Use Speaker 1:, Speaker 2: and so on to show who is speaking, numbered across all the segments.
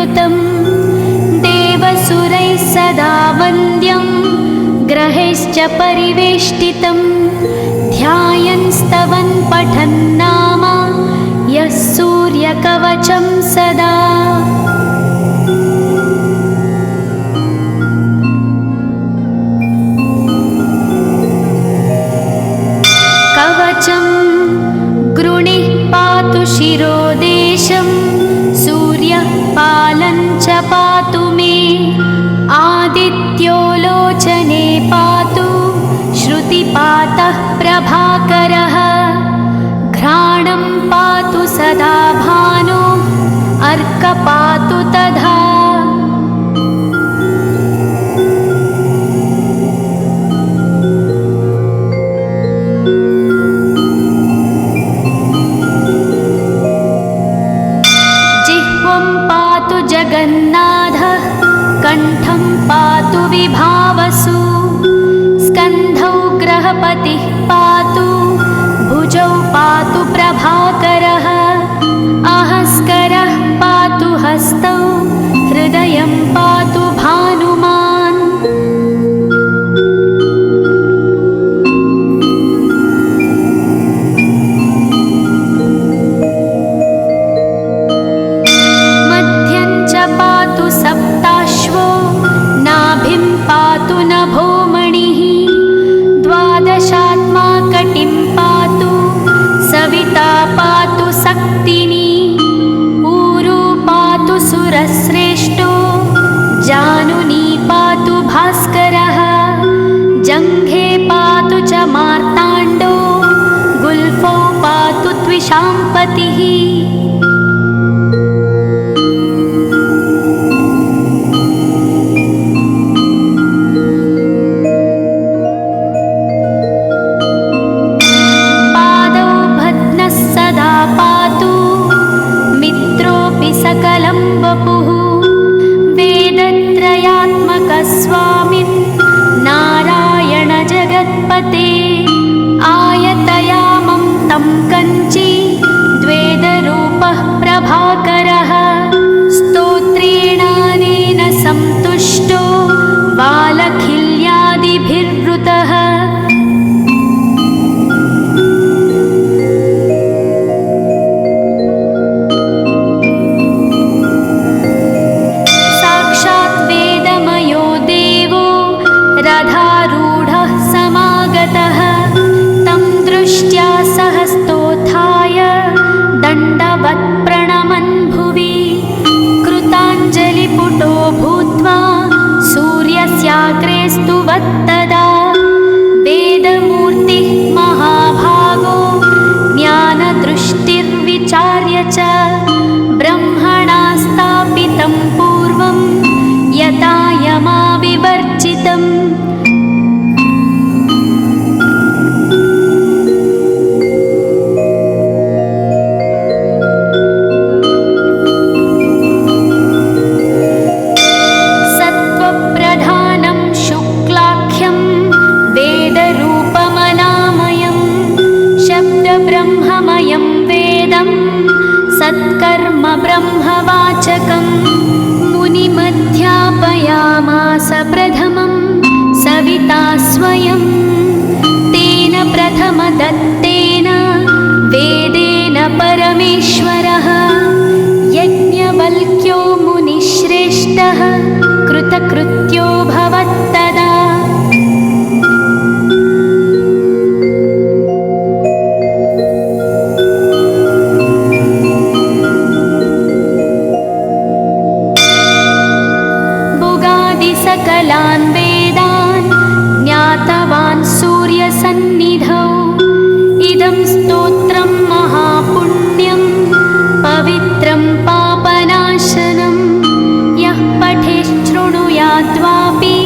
Speaker 1: विवृतं देवसुरैः सदा वन्द्यं ग्रहैश्च परिवेष्टितं ध्यायन् स्तवन् पठन् नाम यः सूर्यकवचं सदा। कवचं गृणिः पातु शिरोदेशं सूर्यः पालं च पातु मे आदित्यो लोचने पातु श्रुतिपातः प्रभाकरः घ्राणं पातु सदा भानो अर्क पातु तथा। जगन्नाथः कण्ठं पातु विभावसु स्कन्धौ ग्रहपतिः पातु भुजौ पातु प्रभाकरः अहस्करः पातु हस्तौ हृदयं पातु भानुमान्। सप्ताश्वो नाभिं पातु नभोमणिः द्वादशात्मा कटिं पातु सविता पातु सक्तिनी ऊरू पातु सुरश्रेष्ठो जानुनी पातु भास्करः जङ्घे पातु च मार्ताण्डो गुल्फौ पातु त्विषाम्पतिः। सकलं वपुः वेदत्रयात्मकस्वामिन् नारायण जगत्पते आयतयामं तं कञ्ची द्वेदरूपः प्रभाकरः स्तोत्रेणानेन सन्तुष्टो बालखिल्यादिभिर्वृतः। रथारूढः समागतः तं दृष्ट्या सहस्तोत्थाय दण्डवत् प्रणमन् भुवि कृताञ्जलिपुटो भूत्वा सूर्यस्याग्रे स्तुवत्तदा वेदमूर्तिः महाभागो ज्ञानदृष्टिर्विचार्य च ब्रह्मणा स्थापितं पूर्वं यथा यमाविवर्जितम्। सत्त्वप्रधानं शुक्लाख्यं वेदरूपमनामयं शब्दब्रह्ममयं वेदं सत्कर्म ब्रह्मवाचकं मुनिमध्यापयामास प्रथमं सविता स्वयं तेन प्रथमदत्तेन वेदेन परमेश्वरः यज्ञवल्क्यो मुनिश्रेष्ठः कृतकृत्यो भवत्तदा। सकलान् वेदान् ज्ञातवान् सूर्यसन्निधौ इदं स्तोत्रं महापुण्यं पवित्रं पापनाशनं यः पठेच्छृणुयाद्वापि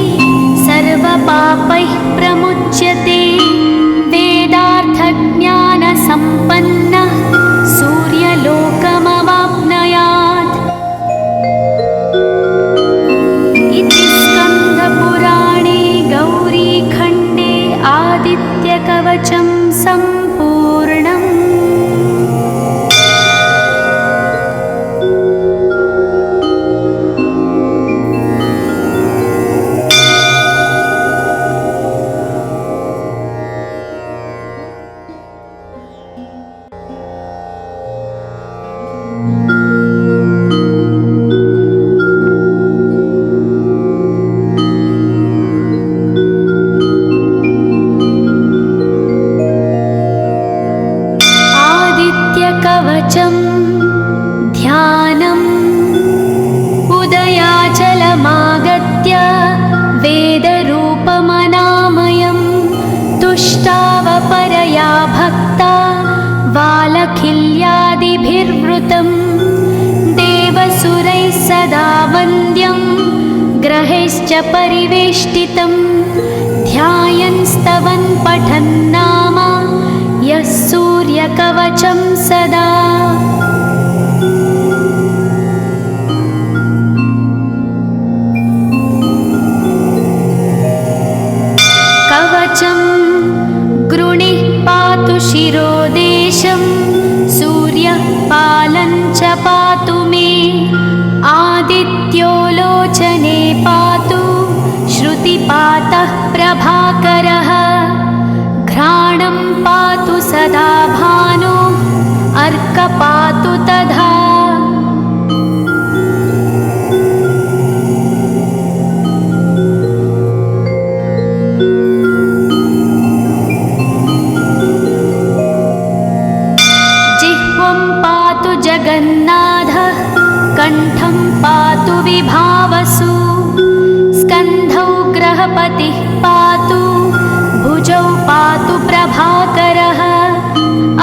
Speaker 1: विवृतं देवसुरैः सदा वन्द्यं ग्रहैश्च परिवेष्टितं ध्यायन् स्तवन् पठन् नाम यः सूर्यकवचं सदा। कवचं गृणिः पातु शिरोदेशं सूर्यः पालं च पातु मे आदित्यो लोचने पातु श्रुतिपातः प्रभाकरः घ्राणं पातु सदा भानो अर्क पातु तथा। जगन्नाथः कण्ठं पातु विभावसु स्कन्धौ ग्रहपतिः पातु भुजौ पातु प्रभाकरः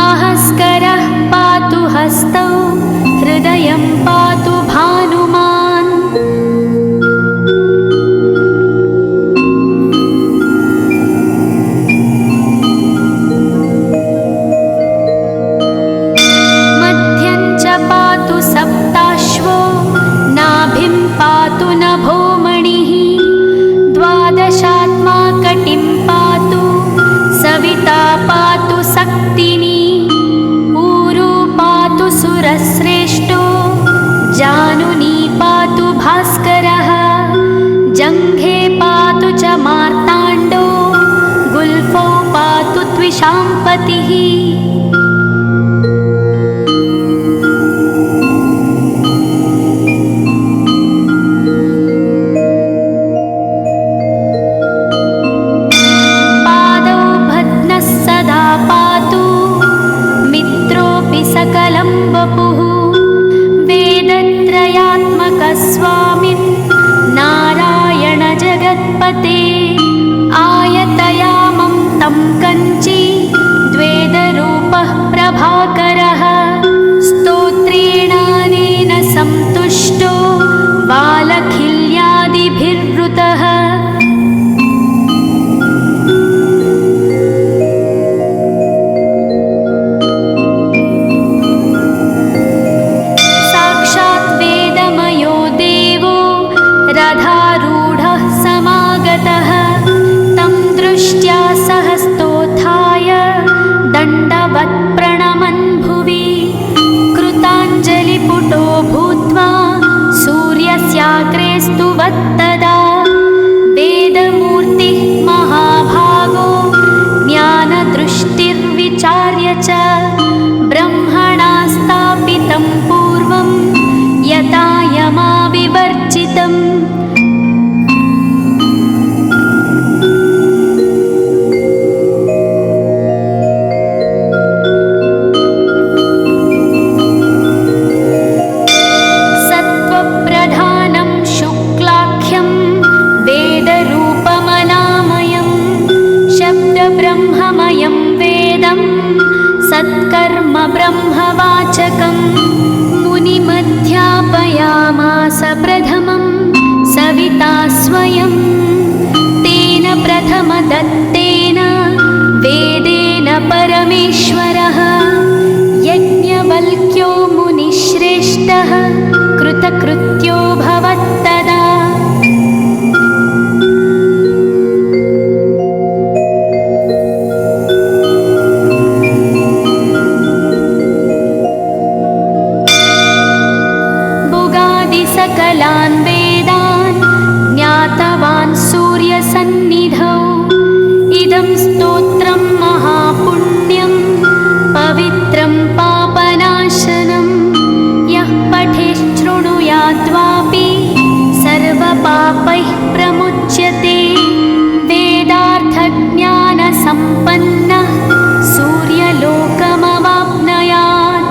Speaker 1: अहस्करः पातु हस्तौ हृदयं पातु भानुमान्। सप्ताश्वो नाभिं पातु नभोमणिः द्वादशात्मा कटिं पातु सविता पातु सक्तिनी ऊरू पातु सुरश्रेष्ठो जानुनी पातु भास्करः जङ्घे पातु च मार्ताण्डो गुल्फौ पातु त्विषाम्पतिः। सकलं वपुः वेदत्रयात्मकस्वामिन् नारायण जगत्पते आयतयामं तं कञ्ची द्वेदरूपः प्रभाकरः स्तोत्रेणानेन संतुष्टो बालखिल्यादिभिर्वृतः। रथारूढः समागतः तं दृष्ट्या सहस्तोत्थाय दण्डवत् प्रणमन् भुवि कृताञ्जलिपुटो भूत्वा सूर्यस्याग्रे स्तुवत्तदा वेदमूर्तिः महाभागो ज्ञानदृष्टिर्विचार्य च ब्रह्मणा स्थापितं पूर्वं यथा यमाविवर्जितम्। सत्त्वप्रधानं शुक्लाख्यं वेदरूपमनामयं शब्दब्रह्ममयं वेदं सत्कर्म ब्रह्मवाचकं मुनिमध्यापयामास प्रथमं सविता स्वयं तेन प्रथमदत्तेन वेदेन परमेश्वरः यज्ञवल्क्यो मुनिश्रेष्ठः कृतकृत्यो भवत्तदा। सकलान् वेदान् ज्ञातवान् सूर्यसन्निधौ इदं स्तोत्रं महापुण्यं पवित्रं पापनाशनं यः पठेच्छृणुयाद्वापि सर्वपापैः प्रमुच्यते वेदार्थज्ञानसम्पन्नः सूर्यलोकमवाप्नुयात्।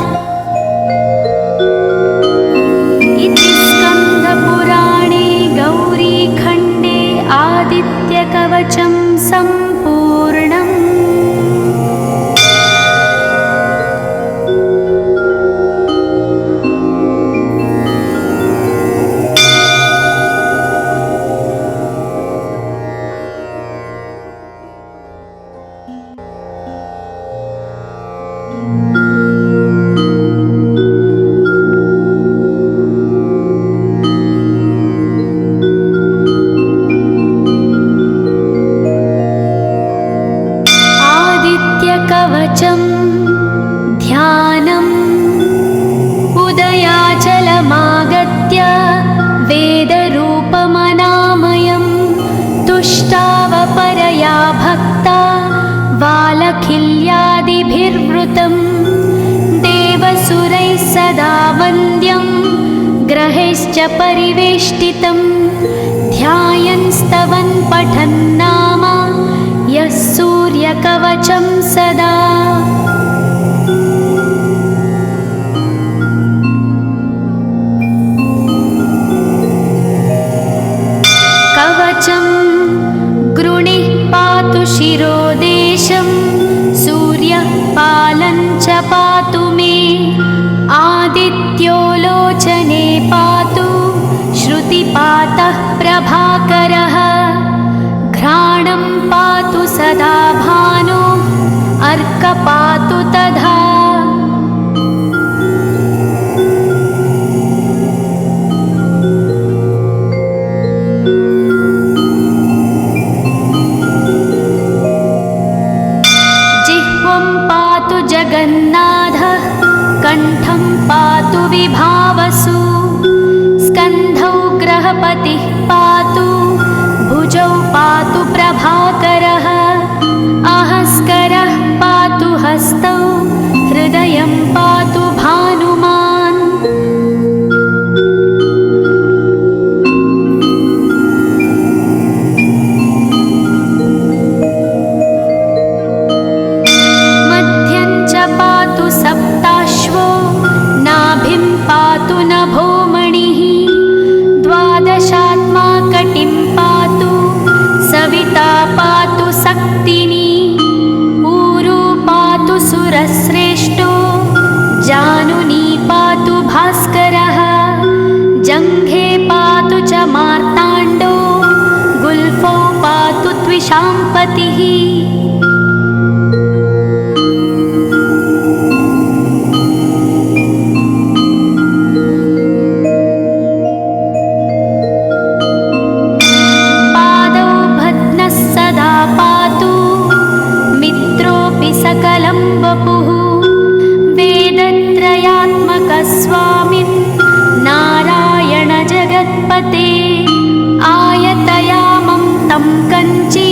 Speaker 1: पुराणे गौरीखण्डे आदित्यकवचं सम्पूर्णम्। कवचं ध्यानम् उदयाचलमागत्य वेदरूपमनामयं तुष्टावपरया भक्ता वालखिल्यादिभिर्वृतं देवसुरैः सदा वन्द्यं ग्रहैश्च परिवेष्टितं ध्यायन् स्तवन् पठन् नाम यः सूर्यकवचं सदा। कवचं गृणिः पातु शिरोदेशं सूर्यः पालं च पातु मे आदित्यो लोचने पातु श्रुतिपातः प्रभाकरः घ्राणं पातु सदा भानो अर्क पातु तथा। जिह्वं पातु जगन्नाथः कण्ठं पातु विभावसु स्कन्धौ ग्रहपतिः पातु भुजौ पातु प्रभाकरः अहस्करः पातु हस्तौ हृदयं पातु भानुमान्। मध्यं च पातु सप्ताश्वो नाभिं पातु नभोमणिः द्वादशात्मा कटिं पातु सविता पातु सक्तिनी ऊरू पातु सुरश्रेष्ठो जानुनी पातु भास्करः जङ्घे पातु च मार्ताण्डो गुल्फौ पातु त्विषाम्पतिः। सकलं वपुः वेदत्रयात्मकस्वामिन् नारायण जगत्पते आयतयामं तं कञ्ची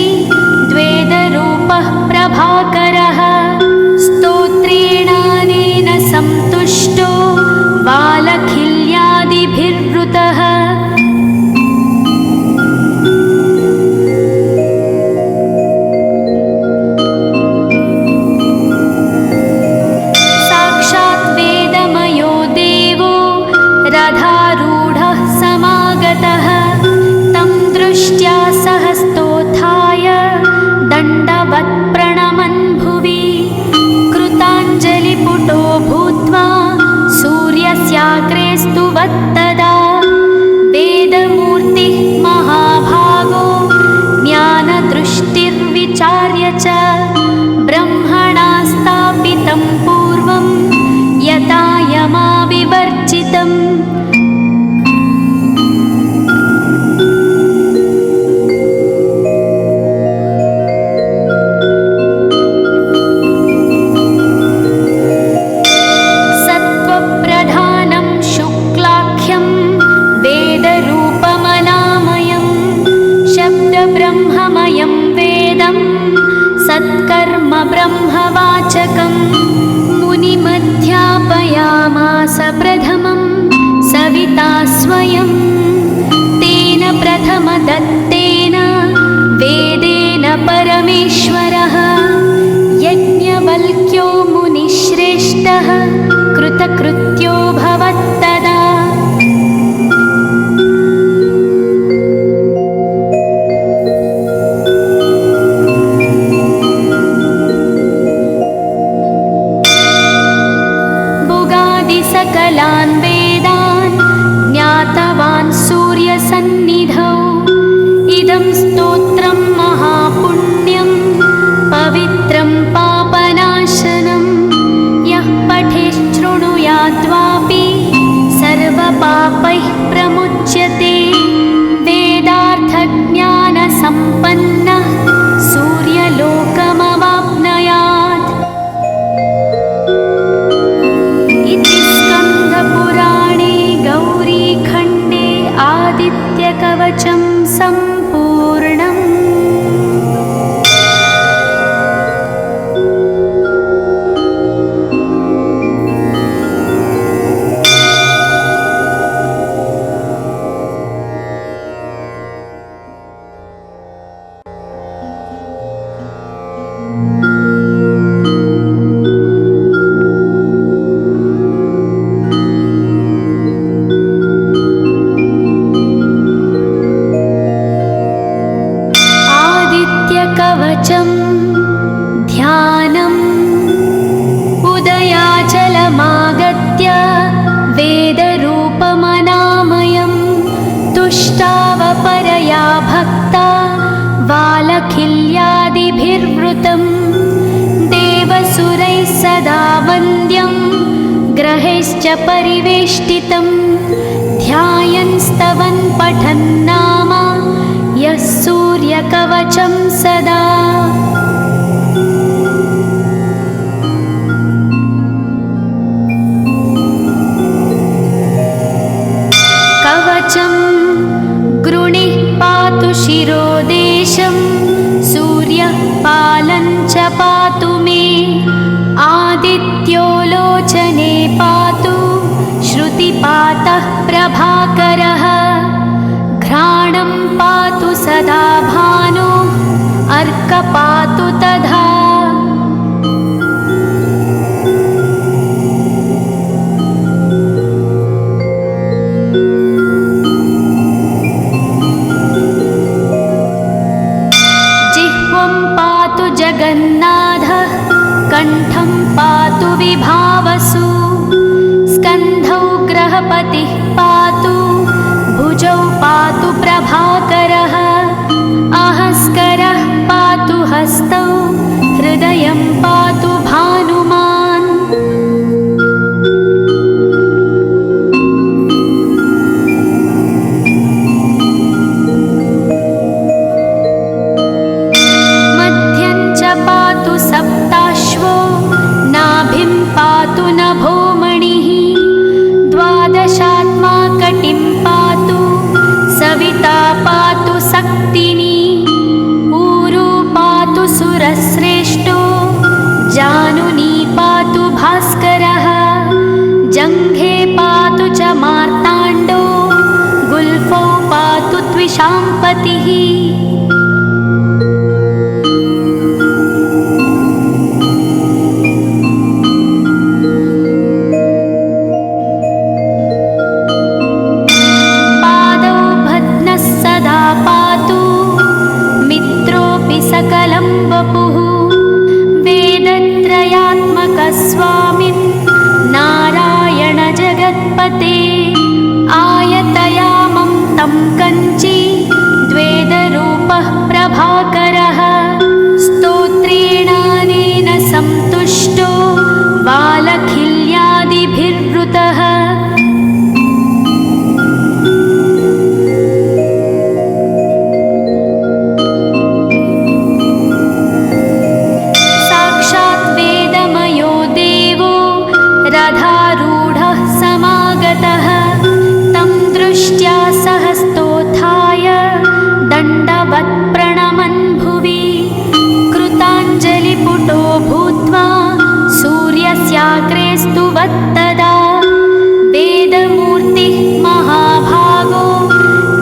Speaker 1: द्वेदरूपः प्रभाकरः स्तोत्रेणानेन सन्तुष्टो वालखिल्यादिभिर्वृतः। रथारूढः समागतः तं दृष्ट्या सहस्तोत्थाय दण्डवत् प्रणमन् भुवि कृताञ्जलिपुटो भूत्वा सूर्यस्याग्रे स्तुवत्तदा वेदमूर्तिः महाभागो ज्ञानदृष्टिर्विचार्य च ब्रह्मणा स्थापितं पूर्वं यथा यमाविवर्जितम्। सत्त्वप्रधानं शुक्लाख्यं वेदरूपमनामयं शब्दब्रह्ममयं वेदं सत्कर्म ब्रह्मवाचकं मुनिमध्यापयामास प्रथमं सविता स्वयं तेन प्रथमदत्तेन वेदेन परमेश्वरः यज्ञवल्क्यो मुनिश्रेष्ठः कृतकृत्यो भवत्तदा। सकलान् वेदान् ज्ञातवान् सूर्यसन्निधौ इदं स्तोत्रं महापुण्यं पवित्रं पापनाशनं यः पठेत् शृणुयात् आदित्यकवचं ध्यानम् उदयाचलमागत्य वेदरूपमनामयं तुष्टावपरया भक्ता वालखिल्यादिभिर्वृतं देवसुरैः सदा वन्द्यं ग्रहैश्च परिवेष्टितं ध्यायन् स्तवन् पठन् नाम यः सूर्यकवचं सदा। कवचं गृणिः पातु शिरोदेशं सूर्यः पालं च पातु मे आदित्यो लोचने पातु श्रुतिपातः प्रभाकरः घ्राणं पातु सदा भानु अर्क पातु तथा। जिह्वं पातु जगन्नाथः कण्ठं पातु विभावसु स्कन्धौ ग्रहपतिः पातु भुजौ पातु प्रभाकरः अहस्करः पातु हस्तौ हृदयं पातु भानुमान्। मध्यं च पातु सप्ताश्वो नाभिं पातु नभोमणिः द्वादशात्मा कटिं पातु सविता पातु सक्तिनी ऊरू पातु सुरश्रेष्ठो जानुनी पातु भास्करः जङ्घे पातु च मार्ताण्डो गुल्फौ पातु त्विषाम्पतिः। सकलं वपुः वेदत्रयात्मकस्वामिन् नारायण जगत्पते आयतयामं तं कञ्ची द्वेदरूपः प्रभाकरः स्तोत्रेणानेन सन्तुष्टो वालखिल्यादिभिर्वृतः रथारूढः समागतः तं दृष्ट्या सहस्तोत्थाय दण्डवत् प्रणमन् भुवि कृताञ्जलिपुटो भूत्वा सूर्यस्याग्रे स्तुवत्तदा वेदमूर्तिः महाभागो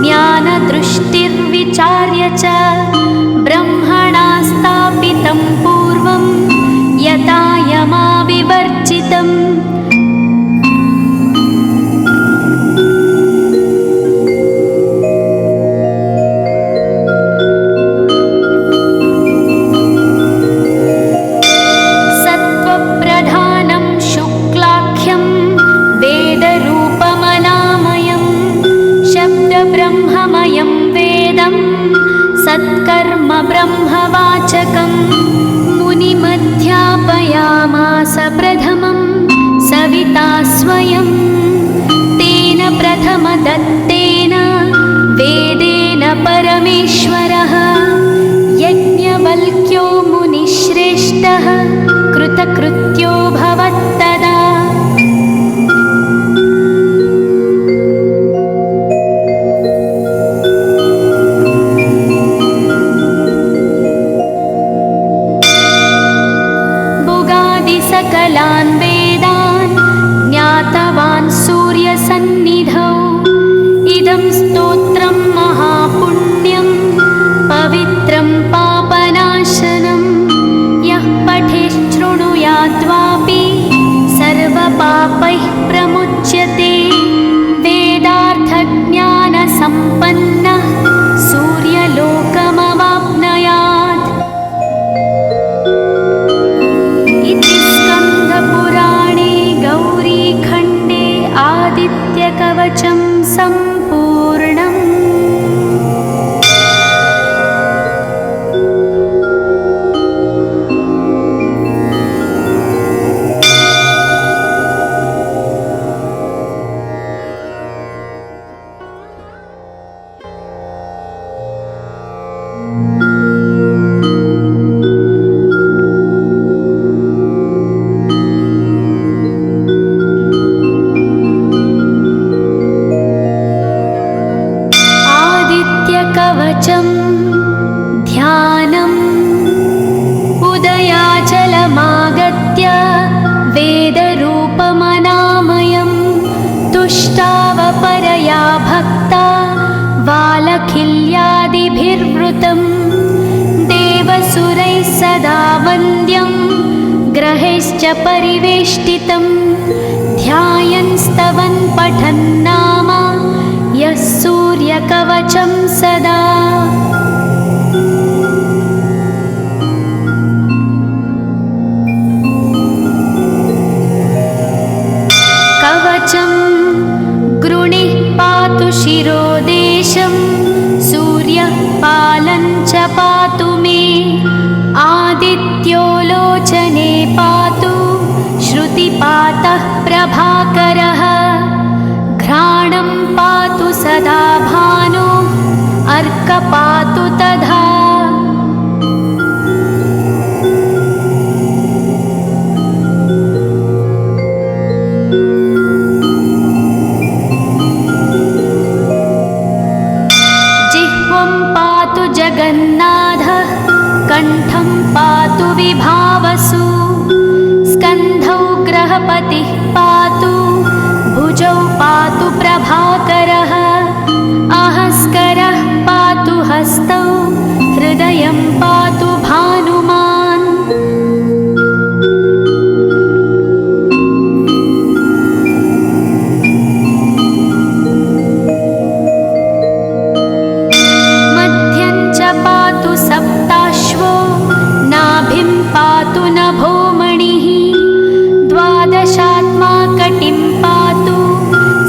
Speaker 1: ज्ञानदृष्टिर्विचार्य च ब्रह्मणा स्थापितं पूर्वं यथा यमाविवर्जितम्। सत्त्वप्रधानं शुक्लाख्यं वेदरूपमनामयं शब्दब्रह्ममयं वेदं सत्कर्म ब्रह्मवाचकं मुनिमध्यापयामास प्रथमं सविता स्वयं तेन प्रथमदत्तेन वेदेन परमेश्वरः यज्ञवल्क्यो मुनिश्रेष्ठः कृतकृत्यो भवत्तदा। सकलान् वेदान् ज्ञातवान् सूर्यसन्निधौ इदं स्तोत्रं महापुण्यं पवित्रं पापनाशनं यः पठेच्छृणुयाद्वापि सर्वपापैः प्रमुच्यते वेदार्थज्ञानसम्पन्नः सूर्यलोकमवाप्नुयात्। सदा वन्द्यं ग्रहैश्च परिवेष्टितं ध्यायन् स्तवन् पठन् नाम यः सूर्यकवचं सदा। कवचं गृणिः पातु शिरोदेशं सूर्यः पालं च पातु मे आदित्यो लोचने पातु श्रुतिपातः प्रभाकरः घ्राणं पातु सदा भानो अर्क पातु तथा। जगन्नाथः कण्ठं पातु विभावसु स्कन्धौ ग्रहपतिः पातु भुजौ पातु प्रभाकरः अहस्करः पातु हस्तौ हृदयं पातु भानुमान्। पातु सप्ताश्वो नाभिं पातु नभोमणिः द्वादशात्मा कटिं पातु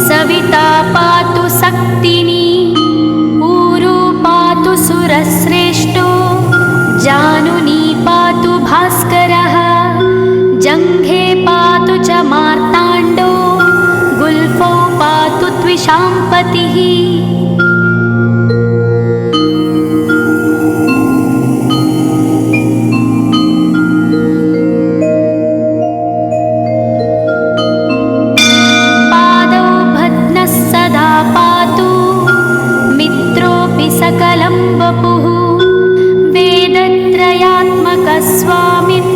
Speaker 1: सविता पातु सक्तिनी ऊरू पातु सुरश्रेष्ठो जानुनी पातु भास्करः जङ्घे पातु च मार्ताण्डो गुल्फौ पातु त्विषाम्पतिः। सकलं वपुः वेदत्रयात्मकस्वामिन्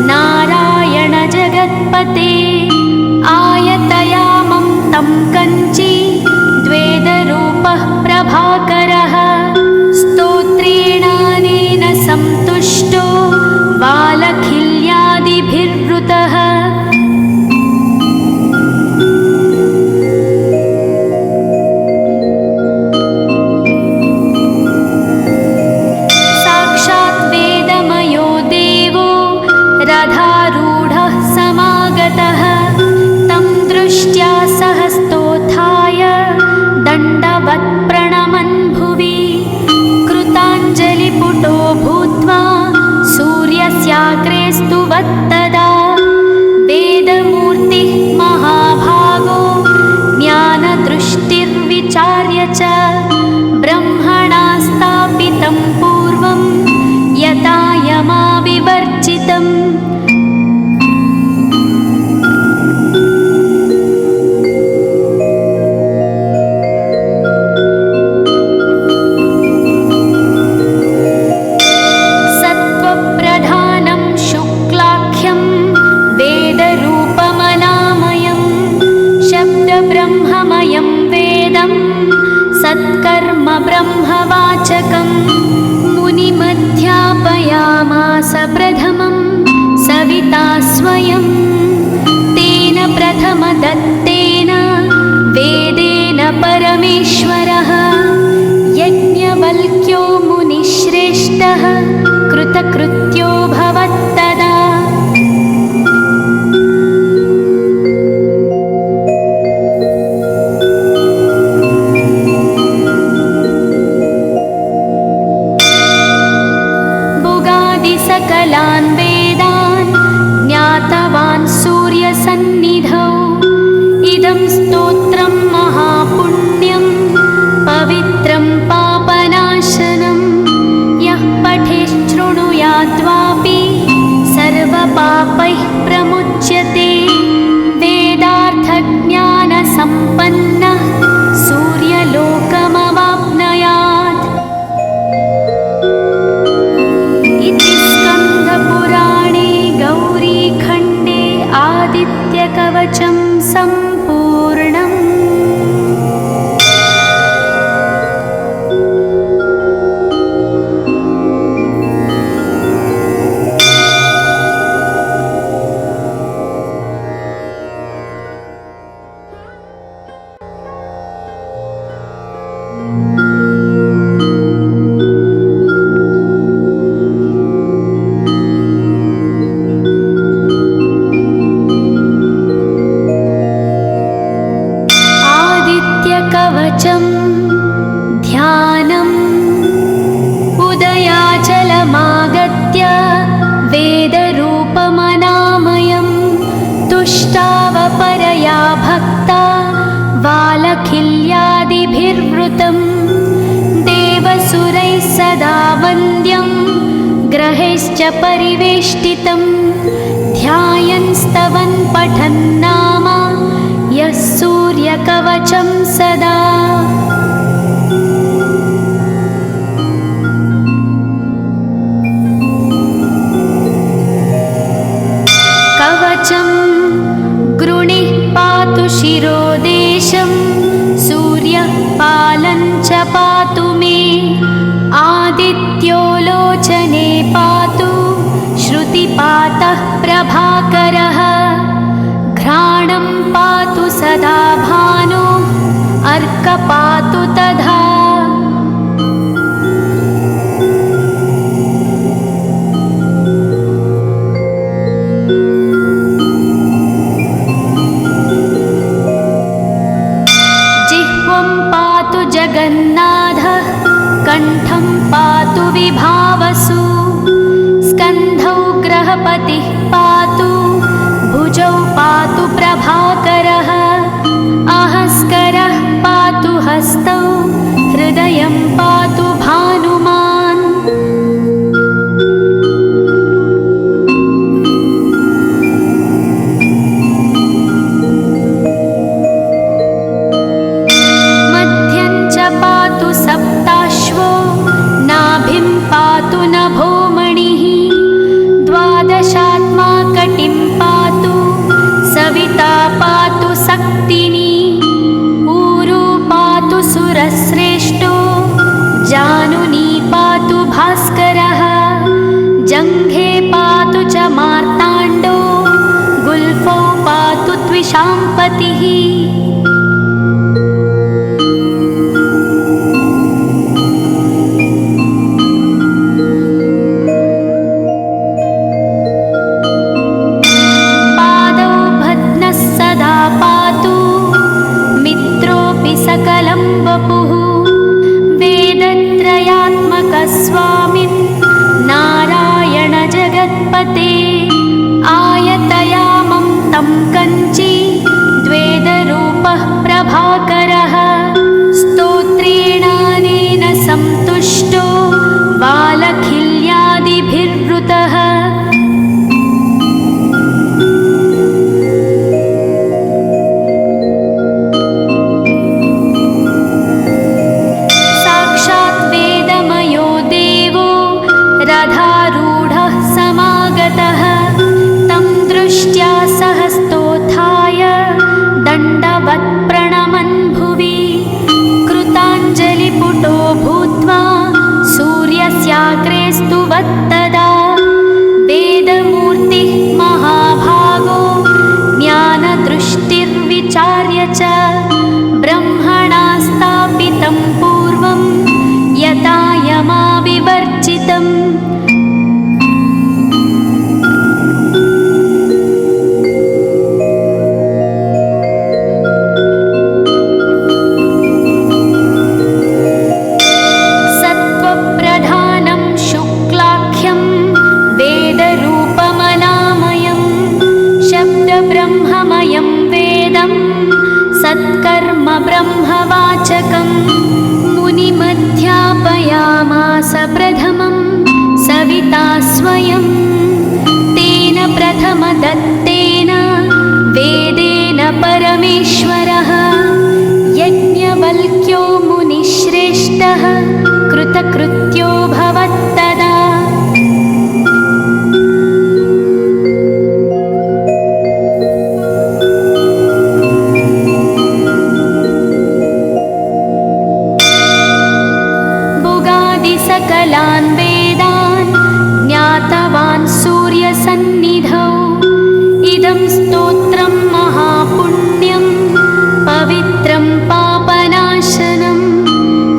Speaker 1: नारायण जगत्पते आयतयामं तं कञ्ची द्वेदरूपः प्रभाकरः स्तोत्रेणानेन सन्तुष्टो बालखिल्यादिभिर्वृतः। रथारूढः समागतः तं दृष्ट्या सहस्तोत्थाय दण्डवत् प्रणमन् भुवि कृताञ्जलिपुटो भूत्वा सूर्यस्याग्रे स्तुवत्तदा वेदमूर्तिः महाभागो ज्ञानदृष्टिर्विचार्य च ब्रह्मणा स्थापितं पूर्वं यथा यमाविवर्जितम्। सत्त्वप्रधानं शुक्लाख्यं वेदरूपमनामयं शब्दब्रह्ममयं वेदं सत्कर्म ब्रह्मवाचकं मुनिमध्यापयामास प्रथमं सविता स्वयं तेन प्रथमदत्तेन वेदेन परमेश्वरः यज्ञवल्क्यो मुनिश्रेष्ठः कृतकृत्यो भवत्तदा। सकलान् वेदान् ज्ञातवान् सूर्यसन्निधौ इदं स्तोत्रं महापुण्यं पवित्रं पापनाशनं यः पठेच्छृणुयाद्वापि सर्वपापैः प्रमुच्यते वेदार्थज्ञानसम्पन्नः सूर्यलोकमवाप्नुयात्। स्कन्दपुराणे गौरीखण्डे आदित्यकवचं सम्पूर्णम्। परिवेष्टितं ध्यायन् स्तवन् पठन् नाम यः सूर्यकवचं सदा। कवचं गृणिः पातु शिरोदेशं सूर्यः पालं च पातु मे आदित्यो लोचने पातु श्रुतिपातः प्रभाकरः घ्राणं पातु सदा भानो अर्क पातु तथा। जिह्वं पातु जगन्नाथः कण्ठं पातु विभावसु स्कन्धौ ग्रहपतिः पातु भुजौ पातु प्रभाकरः अहस्करः पातु हस्तौ हृदयं पातु भानुमान्। मध्यं च पातु सप्ताश्वो नाभिं पातु नभोमणिः द्वादशात्मा कटिं पातु सविता पातु सक्तिनी ऊरू पातु सुरश्रेष्ठो जानुनी पातु भास्करः जङ्घे पातु च मार्ताण्डो गुल्फौ पातु त्विषाम्पतिः। सकलं वपुः वेदत्रयात्मकस्वामिन् नारायण जगत्पते आयतयामं तं कञ्ची द्वेदरूपः प्रभाकरः स्तोत्रेणानेन सन्तुष्टो बालखिल्यादिभिर्वृतः। रथारूढः समागतः तं दृष्ट्या सहस्तोत्थाय दण्डवत् प्रणमन् भुवि कृताञ्जलिपुटो भूत्वा सूर्यस्याग्रे स्तुवत्तदा वेदमूर्तिः महाभागो ज्ञानदृष्टिर्विचार्य च ब्रह्मणा स्थापितं पूर्वं यथा यमाविवर्जितम्। सत्त्वप्रधानं शुक्लाख्यं वेदरूपमनामयं शब्दब्रह्ममयं वेदं सत्कर्म ब्रह्मवाचकं मुनिमध्यापयामास प्रथमं सविता स्वयं तेन प्रथमदत्तेन वेदेन परमेश्वरः यज्ञवल्क्यो मुनिश्रेष्ठः कृतकृत्यो भवत्तदा। सकलान् वेदान् ज्ञातवान् सूर्यसन्निधौ इदं स्तोत्रं महापुण्यं पवित्रं पापनाशनं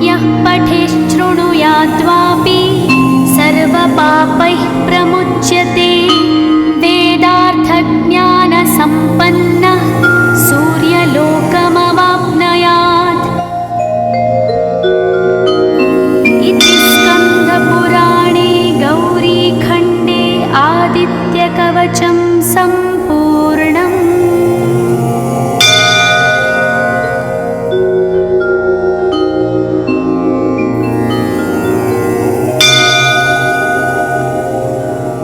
Speaker 1: यः पठेच्छृणुयाद्वापि सर्वपापैः प्रमुच्यते वेदार्थज्ञानसम्पन्नः सूर्यलोकमवाप्नुयात्। पुराणे गौरीखण्डे आदित्यकवचं सम्पूर्णम्। ॐ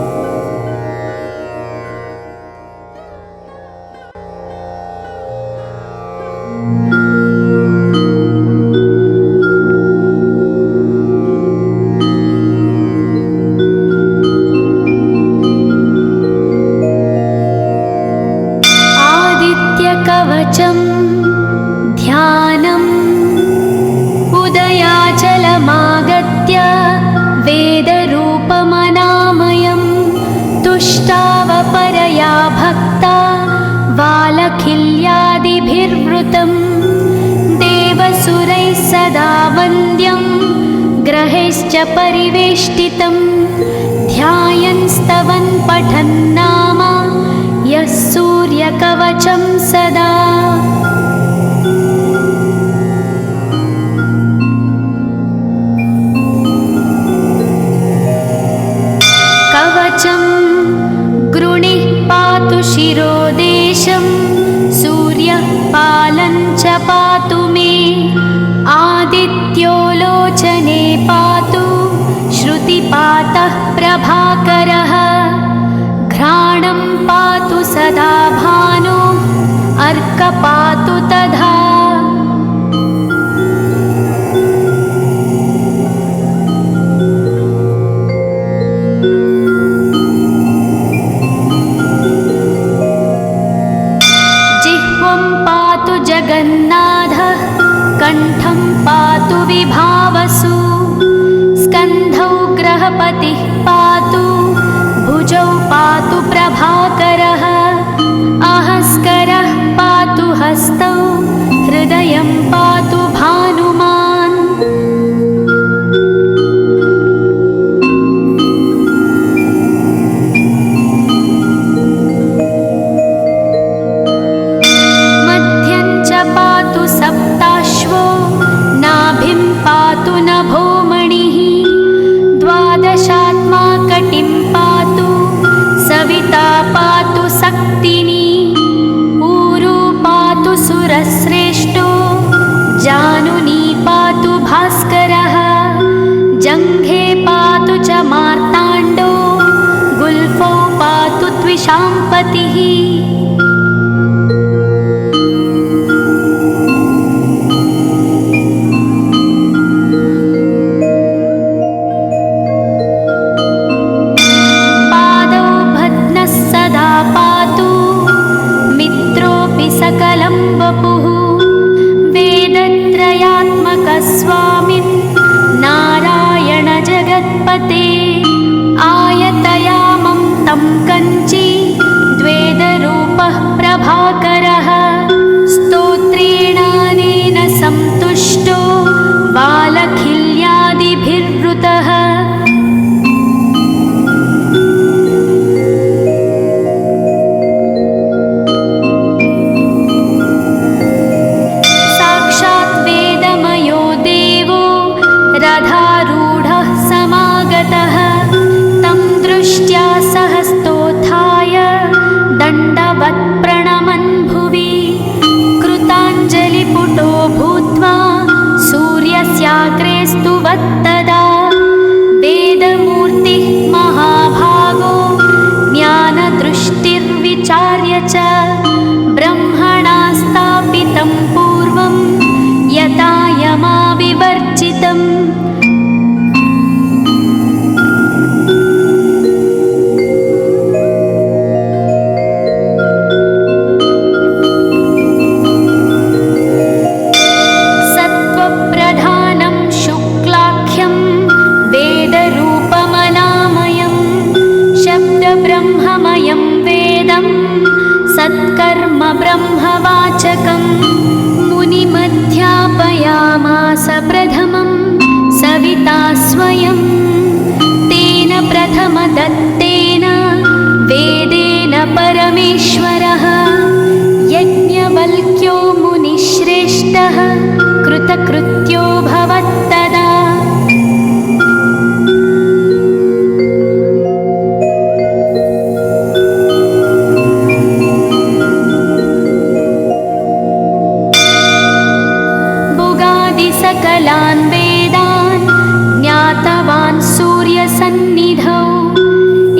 Speaker 1: विवृतं देवसुरैः सदा वन्द्यं ग्रहैश्च परिवेष्टितं ध्यायन् स्तवन् पठन् नाम यः सूर्यकवचं सदा। कवचं गृणिः पातु शिरोदेशं सूर्यः पालं च पातु मे आदित्यो लोचने पातु श्रुतिपातः प्रभाकरः घ्राणं पातु सदा भानो अर्कपातु तथा। जिह्वं पातु जगन्नाथः कण्ठं पातु विभावसु स्कन्धौ ग्रहपतिः पातु भुजौ पातु प्रभाकरः अहस्करः पातु हस्तौ हृदयं पातु भानुमान्। मध्यं च पातु सप्ताश्वो नाभिं पातु नभोमणिः द्वादशात्मा कटिं पातु सविता पातु सक्तिनी ऊरू पातु सुरश्रेष्ठो जानुनी पातु भास्करः जङ्घे पातु च मार्ताण्डो गुल्फौ पातु त्विषाम्पतिः। सकलं वपुः वेदत्रयात्मकस्वामिन् नारायण जगत्पते आयतयामं तं कञ्ची द्वेदरूपः प्रभाकरः स्तोत्रेणानेन सन्तुष्टो बालखिल्यादिभिर्वृतः। रथारूढः समागतः तं दृष्ट्या सहस्तोत्थाय दण्डवत् प्रणमन् भुवि कृताञ्जलिपुटो भूत्वा सूर्यस्याग्रे स्तुवत्तदा वेदमूर्तिः महाभागो ज्ञानदृष्टिर्विचार्य च ब्रह्मणा स्थापितं पूर्वं यथा यमाविवर्जितम्। सत्त्वप्रधानं शुक्लाख्यं वेदरूपमनामयं शब्दब्रह्ममयं वेदं सत्कर्म ब्रह्मवाचकम् मुनिमध्यापयामास प्रथमं सविता स्वयं तेन प्रथमदत्तेन वेदेन परमेश्वरः यज्ञवल्क्यो मुनिश्रेष्ठः कृतकृत्यो भवत्तदा। सकलान् वेदान् ज्ञातवान् सूर्यसन्निधौ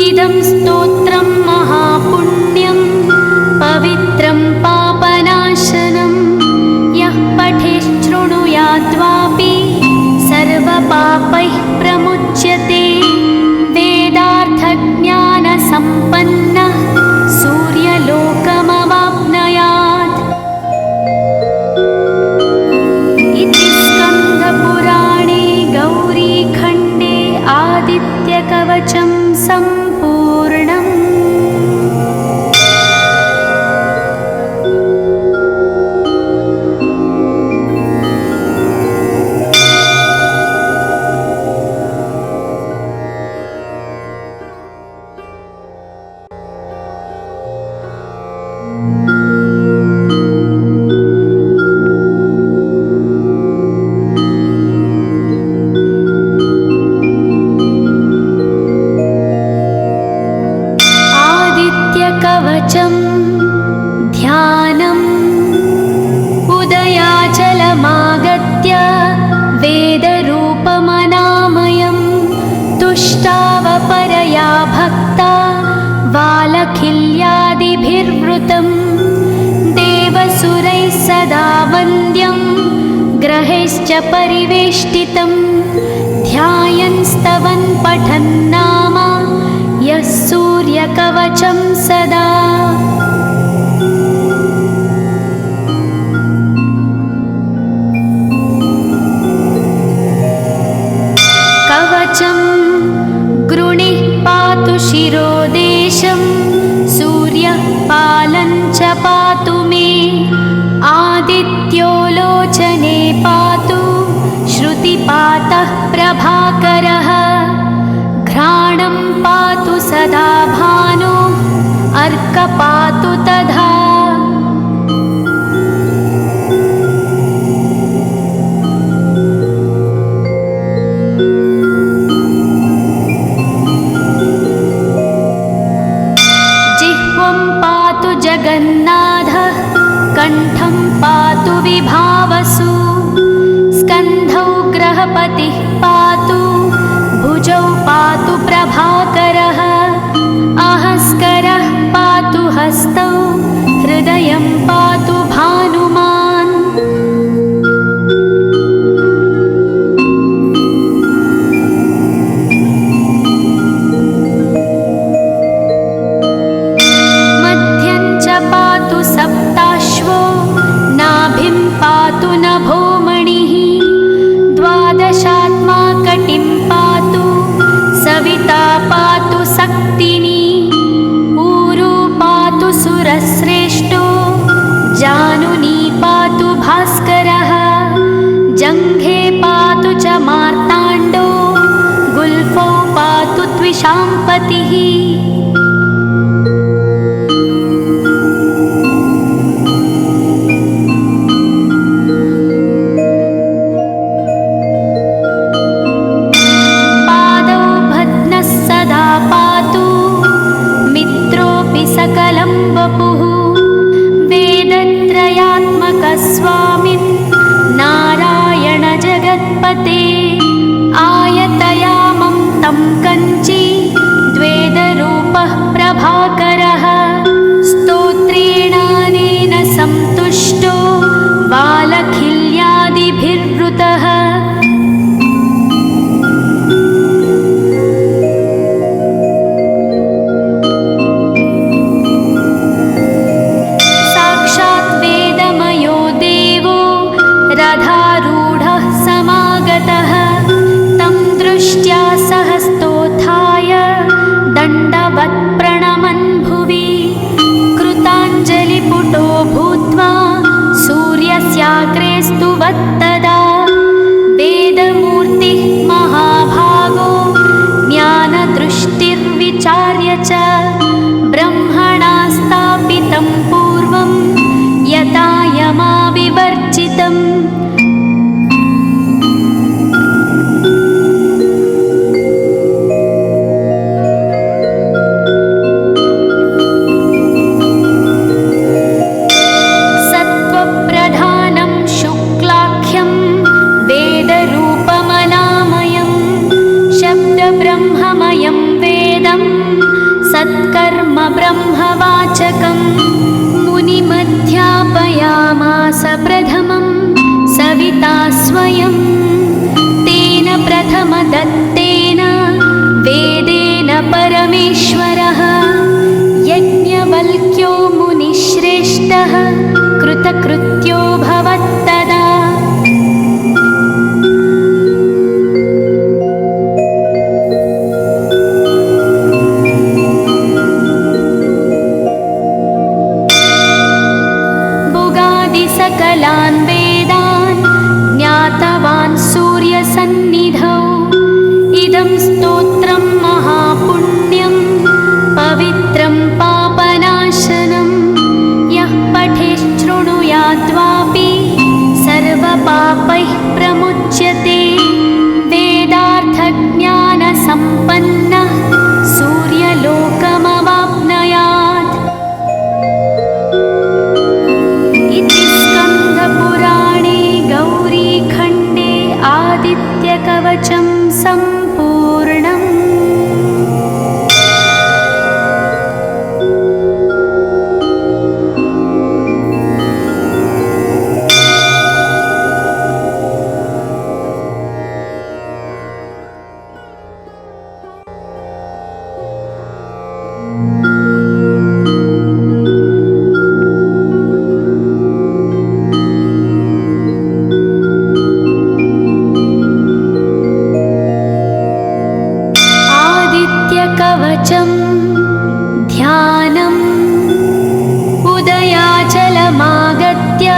Speaker 1: इदं स्तोत्रं महापुण्यं पवित्रं पापनाशनं यः पठेच्छृणुयाद्वापि सर्वपापैः प्रमुच्यते वेदार्थज्ञानसम्पन्नः सूर्यलोकमवाप्नुयात्। इति स्कन्दपुराणे गौरीखण्डे आदित्यकवचं सम्पूर्णम्। कवचं ध्यानम् उदयाचलमागत्य वेदरूपमनामयं तुष्टावपरया भक्ता वालखिल्यादिभिर्वृतं देवसुरैः सदा वन्द्यं ग्रहैश्च परिवेष्टितं ध्यायन् स्तवन् पठन् नाम यः सूर्यकवचं सदा। कवचं गृणिः पातु शिरोदेशं सूर्यः पालं च पातु मे आदित्यो लोचने पातु श्रुतिपातः प्रभाकरः घ्राणं पातु सदा भानो अर्कपातु तथा। जिह्वं पातु जगन्नाथः कण्ठं पातु विभावसु स्कन्धौ ग्रहपतिः पातु भुजौ पातु प्रभाकरः अहस्करः पातु हस्तौ हृदयं पातु भानुमान्। मध्यं च पातु सप्ताश्वो नाभिं पातु नभोमणिः द्वादशात्मा कटिं पातु सविता पातु सक्तिनी ऊरू पातु सुरश्रेष्ठो जानुनी पातु भास्करः जङ्घे पातु च मार्ताण्डो गुल्फौ पातु त्विषाम्पतिः। सकलं वपुः वेदत्रयात्मकस्वामिन् नारायण जगत्पते आयतयामं तं कञ्ची द्वेदरूपः प्रभाकरः स्तोत्रेणानेन सन्तुष्टो वालखिल्यादिभिर्वृतः रथारूढः समागतः तं दृष्ट्या सहस्तोत्थाय दण्डवत् प्रणमन् भुवि कृताञ्जलिपुटो भूत्वा सूर्यस्याग्रे स्तुवत्तदा वेदमूर्तिः महाभागो ज्ञानदृष्टिर्विचार्य च ब्रह्मणा स्थापितं पूर्वं यथा यमाविवर्जितम्। सत्त्वप्रधानं शुक्लाख्यं वेदरूपमनामयं शब्दब्रह्ममयं वेदं सत्कर्म ब्रह्मवाचकं मुनिमध्यापयामास प्रथमं सविता स्वयं तेन प्रथमदत्तेन वेदेन परमेश्वरः यज्ञवल्क्यो मुनिश्रेष्ठः कृतकृत्यो भवत्तदा। सकलान् वेदान् ज्ञातवान् सूर्यसन्निधौ इदं स्तोत्रं महापुण्यं पवित्रं पापनाशनं यः पठेच्छृणुयात् कवचम् ध्यानम् उदयाचलमागत्य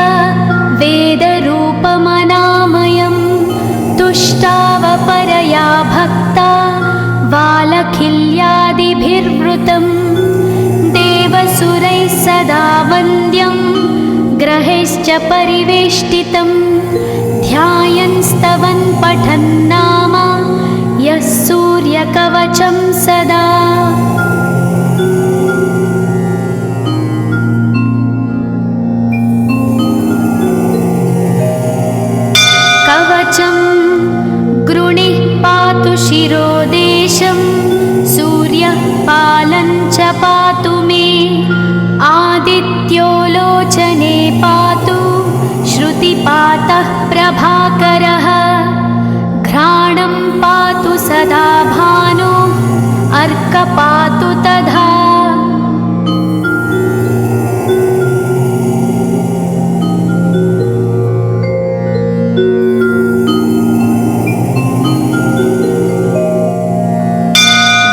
Speaker 1: वेदरूपमनामयम् तुष्टावपरया भक्ता वालखिल्यादिभिर्वृतम् देवसुरैः सदा वन्द्यम् ग्रहैश्च परिवेष्टितम् ध्यायन् स्तवन् पठन् नाम यः सूर्यकवचं सदा। कवचं गृणिः पातु शिरोदेशं सूर्यः पालं च पातु मे आदित्यो लोचने पातु श्रुतिपातः प्रभाकरः घ्राणं पातु सदा भानो अर्क पातु तथा।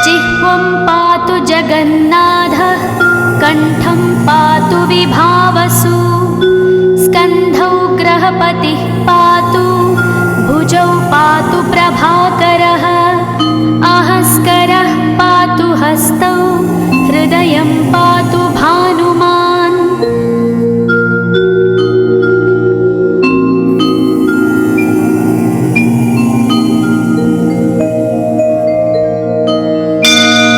Speaker 1: जिह्वं पातु जगन्नाथः कण्ठं पातु विभावसु स्कन्धौ ग्रहपतिः पातु भुजौ पातु प्रभाकरः अहस्करः पातु हस्तौ हृदयं पातु भानुमान्।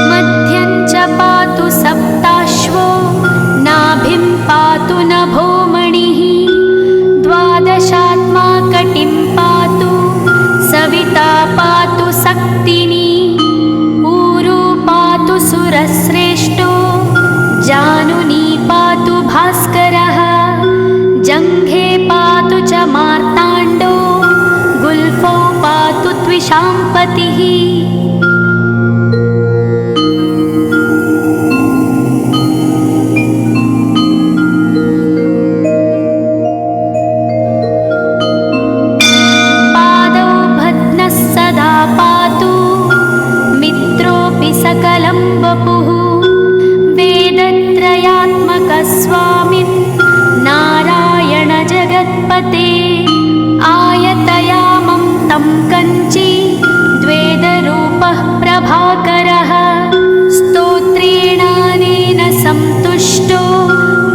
Speaker 1: मध्यं च पातु सप्ताश्वो नाभिं पातु नभोमणिः द्वादशात्मा कटिं पातु सविता पातु सक्तिनी ऊरू पातु सुरश्रेष्ठो जानुनी पातु भास्करः जङ्घे पातु च मार्ताण्डो गुल्फौ पातु त्विषाम्पतिः। सकलं वपुः वेदत्रयात्मकस्वामिन् नारायण जगत्पते आयतयामं तं कञ्ची द्वेदरूपः प्रभाकरः स्तोत्रेणानेन सन्तुष्टो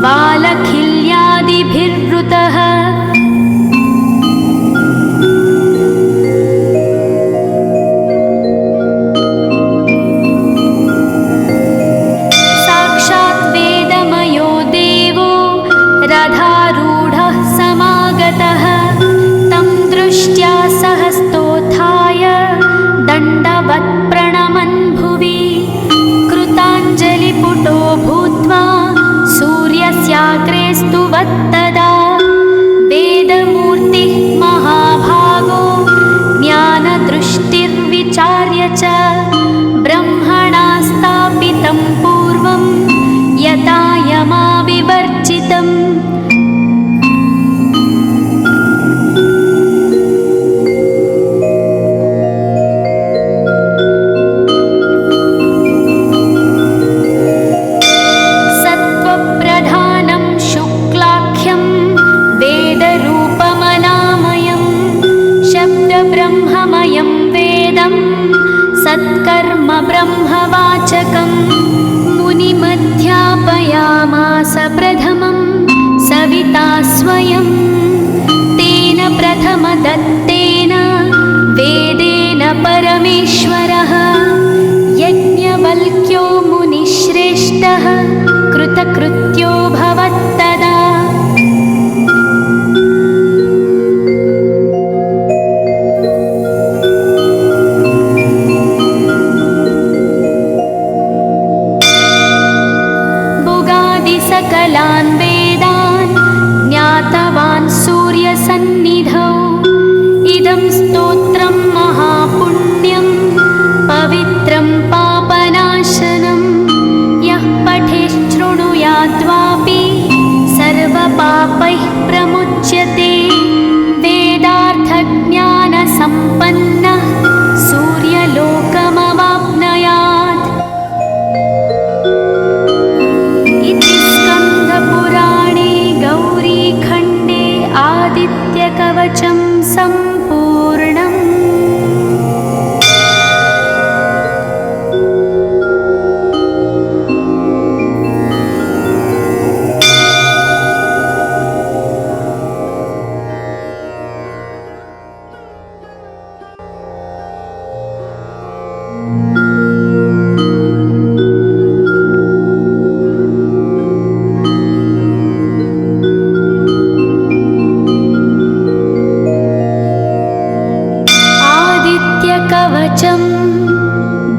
Speaker 1: वालखिल्यादिभिर्वृतः। रथारूढः समागतः तं दृष्ट्या सहस्तोत्थाय दण्डवत् प्रणमन् भुवि कृताञ्जलिपुटो भूत्वा सूर्यस्याग्रे स्तुवत्तदा वेदमूर्तिः महाभागो ज्ञानदृष्टिर्विचार्य च ब्रह्मणा स्थापितं पूर्वं यथा यमाविवर्जितम्। सत्त्वप्रधानं शुक्लाख्यं वेदरूपमनामयं शब्दब्रह्ममयं वेदं सत्कर्म ब्रह्मवाचकम् मुनिमध्यापयामास प्रथमं सविता स्वयं तेन प्रथमदत्तेन वेदेन परमेश्वरः यज्ञवल्क्यो मुनिश्रेष्ठः कृतकृत्यो भवत्तदा। सकलान् वेदान् ज्ञातवान् सूर्यसन्निधौ इदं स्तोत्रं महापुण्यं पवित्रं पापनाशनं यः पठेच्छृणुयाद्वापि सर्वपापैः प्रमुच्यते वेदार्थज्ञानसम्पन्नः सूर्यलोकमवाप्नुयात्। कवचं सम्पूर्णम्।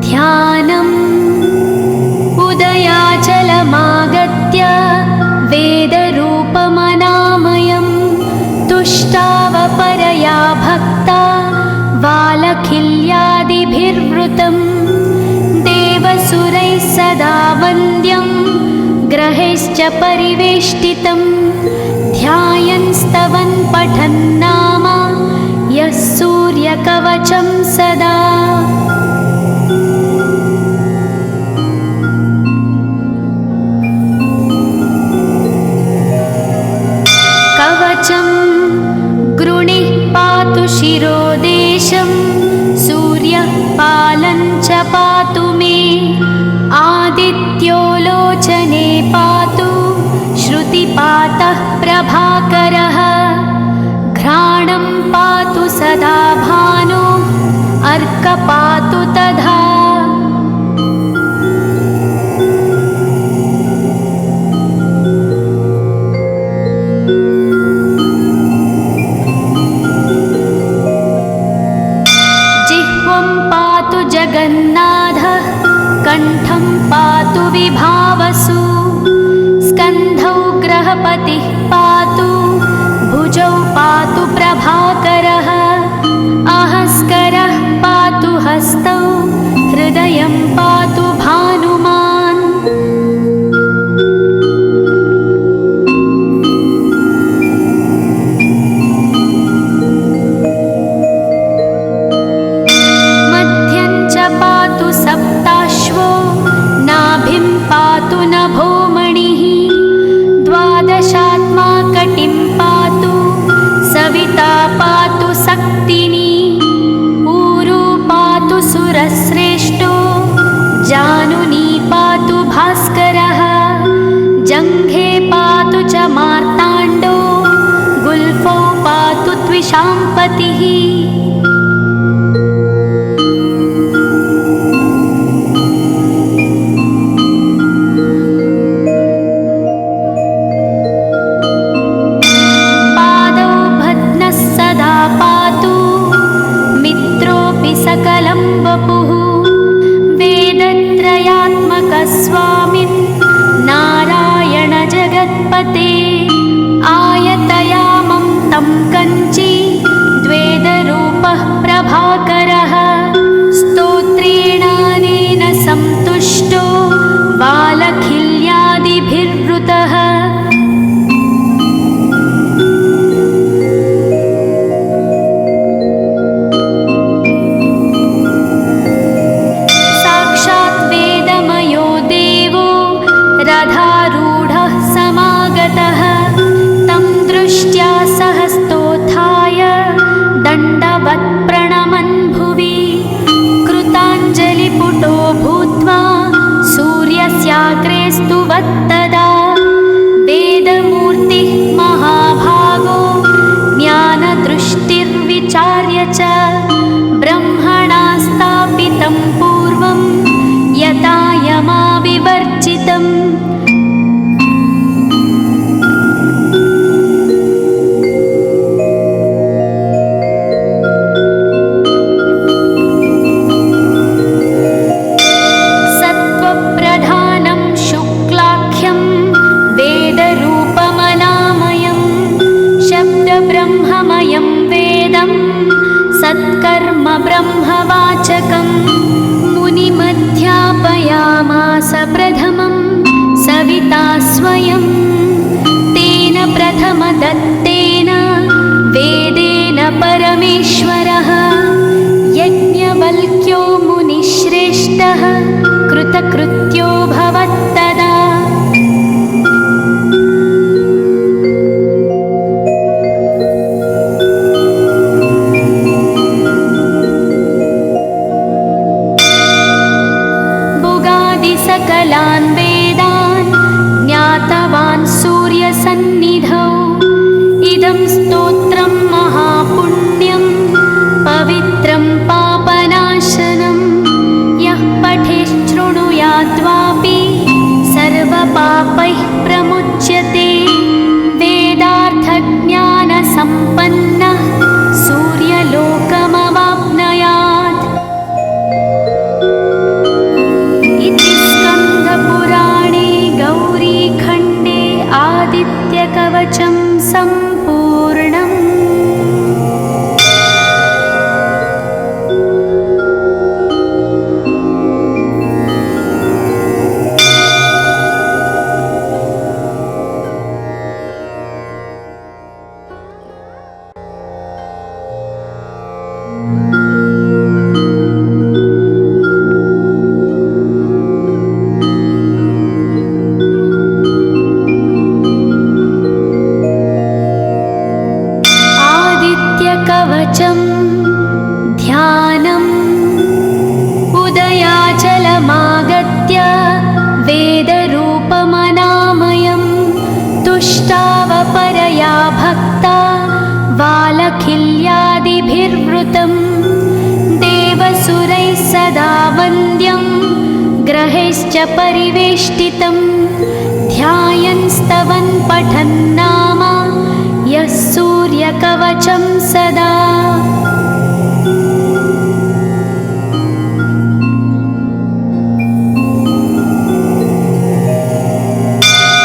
Speaker 1: ध्यानम् उदयाचलमागत्य वेदरूपमनामयं तुष्टावपरया भक्ता वालखिल्यादिभिर्वृतं देवसुरैः सदा वन्द्यं ग्रहैश्च परिवेष्टितं ध्यायन् स्तवन् पठन् नाम यः सूर्यकवचं सदा। कवचं गृणिः पातु शिरोदेशं सूर्यः पालं च पातु मे आदित्यो लोचने पातु श्रुतिपातः प्रभाकरः घ्राणं पातु सदा भानो अर्कपातु तथा। जिह्वं पातु जगन्नाथः कण्ठं पातु विभावसु स्कन्धौ ग्रहपतिः पातु भुजौ पातु प्रभाकरः अहस्करः पातु हस्तौ हृदयं पातु भानुमान्। मध्यं च पातु सप्ताश्वो नाभिं पातु नभोमणिः द्वादशात्मा कटिं पातु सविता पातु सक्तिनी ऊरू पातु सुरश्रेष्ठो जानुनी पातु भास्करः जङ्घे पातु च मार्ताण्डो गुल्फौ पातु त्विषाम्पतिः। सकलं वपुः वेदत्रयात्मकस्वामिन् नारायण जगत्पते आयतयामं तं कञ्ची द्वेदरूपः प्रभाकरः स्तोत्रेणानेन सन्तुष्टो वालखिल्यादिभिर्वृतः। रथारूढः समागतः तं दृष्ट्या सहस्तोत्थाय दण्डवत् प्रणमन् भुवि कृताञ्जलिपुटो भूत्वा सूर्यस्याग्रे स्तुवत्तदा वेदमूर्तिः महाभागो ज्ञानदृष्टिर्विचार्य च ब्रह्मणा स्थापितं पूर्वं यथा यमाविवर्जितम्। सत्त्वप्रधानं शुक्लाख्यं वेदरूपमनामयं शब्दब्रह्ममयं वेदं सत्कर्म ब्रह्मवाचकम् मुनिमध्यापयामास प्रथमं सविता स्वयं तेन प्रथमदत्तेन वेदेन परमेश्वरः यज्ञवल्क्यो मुनिश्रेष्ठः कृतकृत्यो भवत्तदा। सकलान् वेदान् ज्ञातवान् सूर्यसन्निधौ। इदं स्तोत्रं महापुण्यं पवित्रं पापनाशनं यः पठेत् शृणुयाद्वापि सर्वपापैः प्रमुच्यते। वेदार्थज्ञानसम्पन्नः सूर्यलोकमवाप्नुयात्। इति स्कन्दपुराणे गौरीखण्डे आदित्यकवचं सम्पूर्णम्। कवचं ध्यानम्। उदयाचलमागत्य वेदरूपमनामयं तुष्टावपरया भक्ता वालखिल्यादिभिर्वृतं। देवसुरैः सदा वन्द्यं ग्रहैश्च परिवेष्टितं। ध्यायन् स्तवन् पठन् नाम यः सूर्यकवचं सदा।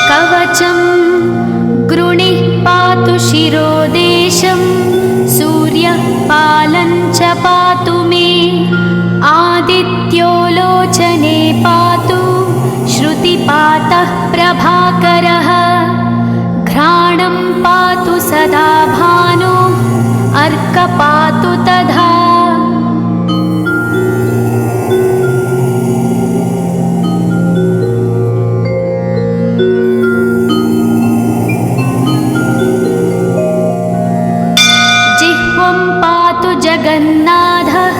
Speaker 1: कवचं गृणिः पातु शिरोदेशं सूर्यः पालं च पातु मे। आदित्यो लोचने पातु श्रुतिपातः प्रभाकरः। घ्राणं पातु सदा भानो अर्क पातु तथा। जिह्वं पातु जगन्नाथः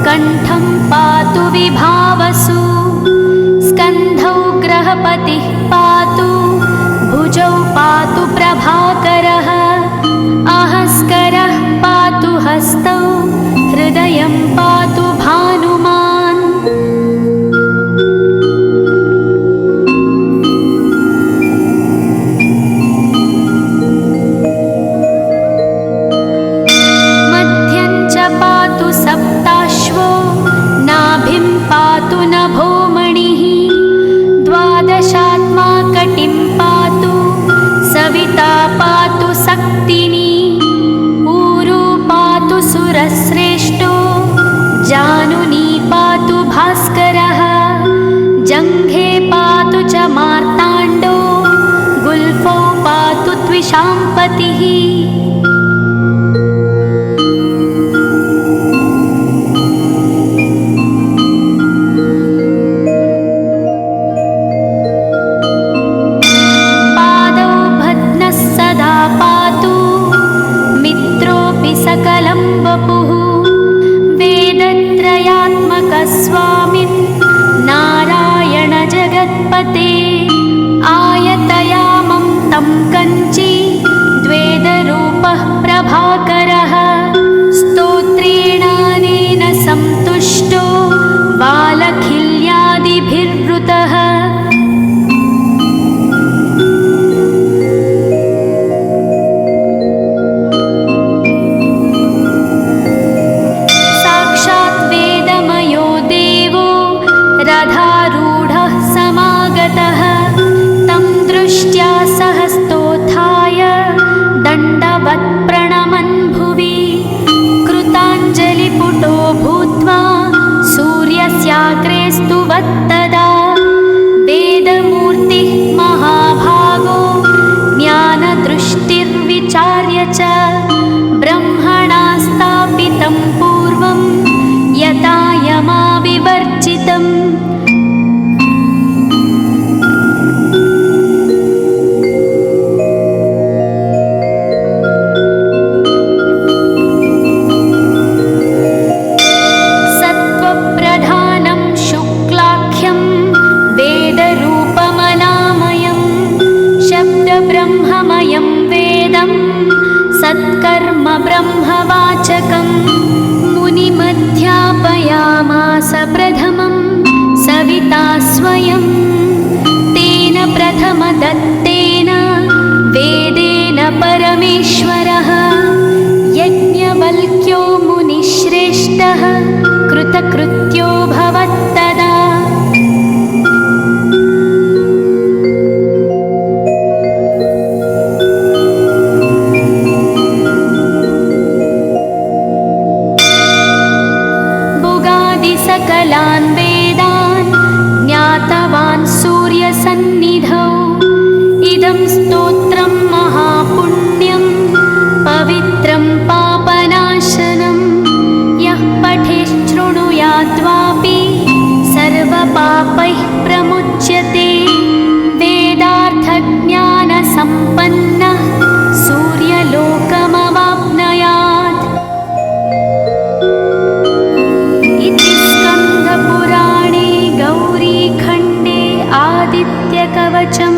Speaker 1: कण्ठं पातु विभावसु। स्कन्धौ ग्रहपतिः पातु भुजौ पातु प्रभाकरः। अहस्करः पातु हस्तौ हृदयं पातु भानुमान्। मध्यं च पातु सप्ताश्वो नाभिं पातु नभोमणिः। द्वादशात्मा कटिं पातु सविता पातु सक्तिनी। ऊरू पातु सुरश्रेष्ठो जानुनी पातु भास्करः। जङ्घे पातु च मार्ताण्डो गुल्फौ पातु त्विषाम्पतिः। सकलं वपुः वेदत्रयात्मकस्वामिन् नारायण जगत्पते। आयतयामं तं कञ्ची द्वेदरूपः प्रभाकरः। स्तोत्रेणानेन सन्तुष्टो वालखिल्यादिभिर्वृतः। रथारूढः समागतः तं दृष्ट्या सहस्तोत्थाय दण्डवत् प्रणमन् भूः। दत्तेन वेदेन परमेश्वरः यज्ञवल्क्यो मुनिश्रेष्ठः कृतकृत्यो भवत्तदा। सकलान् वेदान् ज्ञातवान् सूर्यसन्निधौ इदं स्तोत्रं महापुण्यं पवित्रं पापनाशनं यः पठेच्छृणुयाद्वापि सर्वपापैः प्रमुच्यते। वेदार्थज्ञानसम्पन्नः सूर्यलोकमवाप्नुयात्। पुराणे गौरीखण्डे आदित्यकवचं